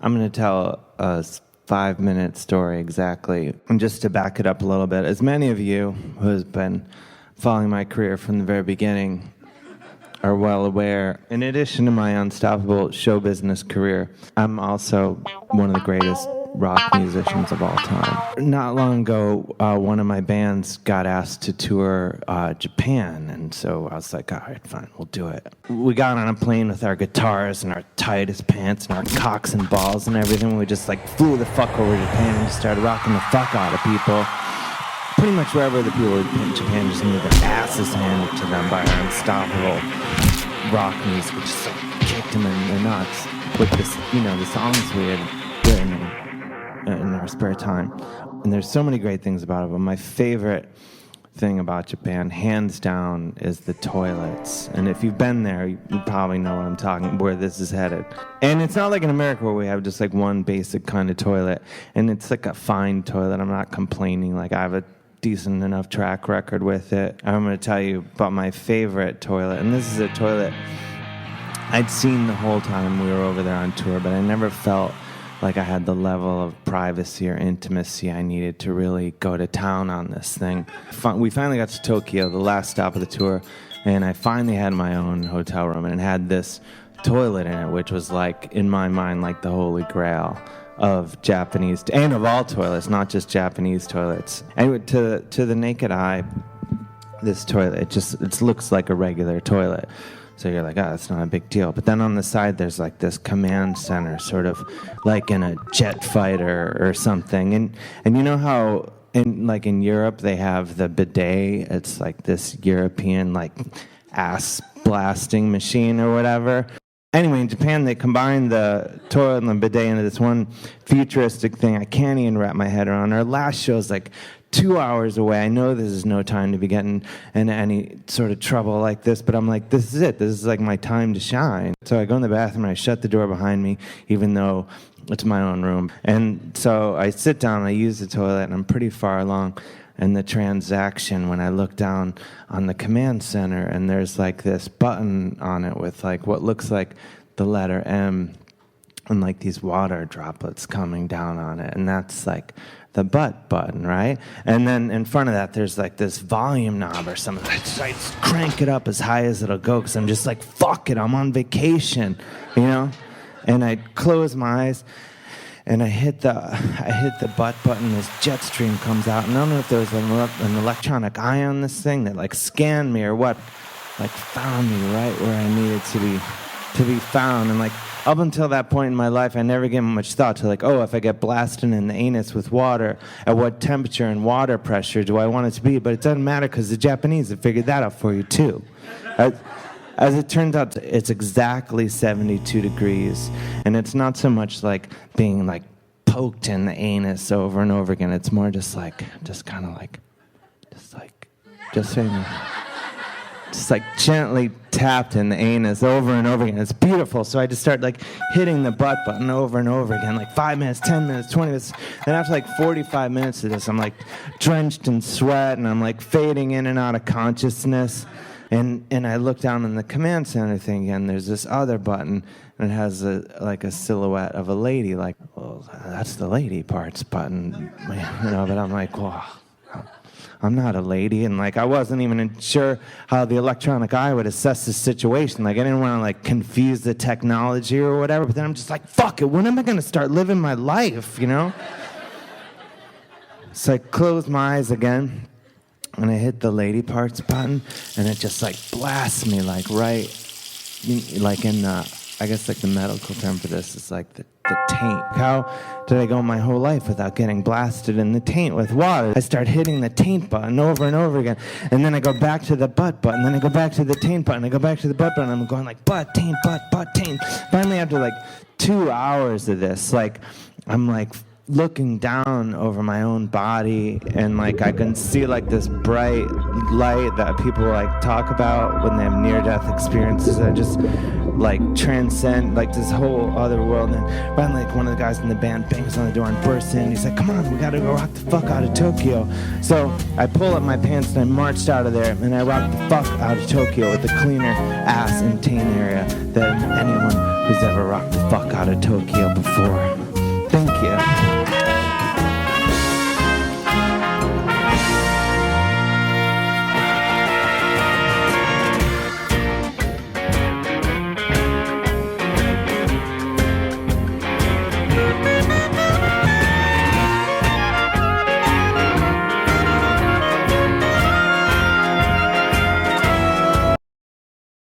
I'm going to tell a 5-minute story exactly. And just to back it up a little bit, as many of you who have been following my career from the very beginning are well aware, in addition to my unstoppable show business career, I'm also one of the greatest rock musicians of all time. Not long ago, one of my bands got asked to tour Japan, and so I was like, all right, fine, we'll do it. We got on a plane with our guitars and our tightest pants and our cocks and balls and everything. We just like flew the fuck over Japan and just started rocking the fuck out of people. Pretty much wherever the people in Japan just needed their asses handed to them by our unstoppable rock music, which just like kicked them in the nuts with this, the songs we had written in our spare time. And there's so many great things about it, but my favorite thing about Japan, hands down, is the toilets. And if you've been there, you probably know what I'm talking, where this is headed. And it's not like in America where we have just like one basic kind of toilet, and it's like a fine toilet. I'm not complaining. Like, I have a decent enough track record with it. I'm going to tell you about my favorite toilet, and this is a toilet I'd seen the whole time we were over there on tour, but I never felt like I had the level of privacy or intimacy I needed to really go to town on this thing. We finally got to Tokyo, the last stop of the tour, and I finally had my own hotel room, and it had this toilet in it, which was like, in my mind, like the holy grail of Japanese, and of all toilets, not just Japanese toilets. Anyway, to the naked eye, this toilet, it looks like a regular toilet. So you're like, it's not a big deal. But then on the side, there's like this command center, sort of like in a jet fighter or something. And you know how in Europe they have the bidet? It's like this European like ass blasting machine or whatever. Anyway, in Japan, they combined the toilet and the bidet into this one futuristic thing I can't even wrap my head around. Our last show is like 2 hours away. I know this is no time to be getting into any sort of trouble like this, but I'm like, this is it. This is like my time to shine. So I go in the bathroom and I shut the door behind me, even though it's my own room. And so I sit down and I use the toilet, and I'm pretty far along in the transaction when I look down on the command center, and there's like this button on it with like what looks like the letter M and like these water droplets coming down on it, and that's like the butt button, right? And then in front of that, there's like this volume knob or something. I just crank it up as high as it'll go, because I'm just like, fuck it, I'm on vacation, And I close my eyes, and I hit the butt button. This jet stream comes out, and I don't know if there was an electronic eye on this thing that like scanned me or what, like found me right where I needed to be found. And like, up until that point in my life, I never gave much thought to like, if I get blasted in the anus with water, at what temperature and water pressure do I want it to be? But it doesn't matter, because the Japanese have figured that out for you too. As it turns out, it's exactly 72 degrees, and it's not so much like being like poked in the anus over and over again. It's more just gently tapped in the anus over and over again. It's beautiful. So I just start like hitting the butt button over and over again, like 5 minutes, 10 minutes, 20 minutes. Then after like 45 minutes of this, I'm like drenched in sweat, and I'm like fading in and out of consciousness. And I look down in the command center thing again. There's this other button, and it has a silhouette of a lady. Like, well, that's the lady parts button, But I'm like, well, I'm not a lady, and like I wasn't even sure how the electronic eye would assess the situation. Like, I didn't want to like confuse the technology or whatever. But then I'm just like, fuck it. When am I gonna start living my life? So I close my eyes again, and I hit the lady parts button, and it just like blasts me like right, like in the, I guess like the medical term for this is like the taint. How did I go my whole life without getting blasted in the taint with water? I start hitting the taint button over and over again, and then I go back to the butt button, then I go back to the taint button, I go back to the butt button, I'm going like butt, taint, butt, taint. Finally, after like 2 hours of this, like I'm like looking down over my own body, and like I can see like this bright light that people like talk about when they have near-death experiences that just like transcend like this whole other world. And finally, like one of the guys in the band bangs on the door and bursts in. He's like, come on, we gotta go rock the fuck out of Tokyo. So I pull up my pants and I marched out of there, and I rocked the fuck out of Tokyo with the cleaner ass and taint area than anyone who's ever rocked the fuck out of Tokyo before. Thank you.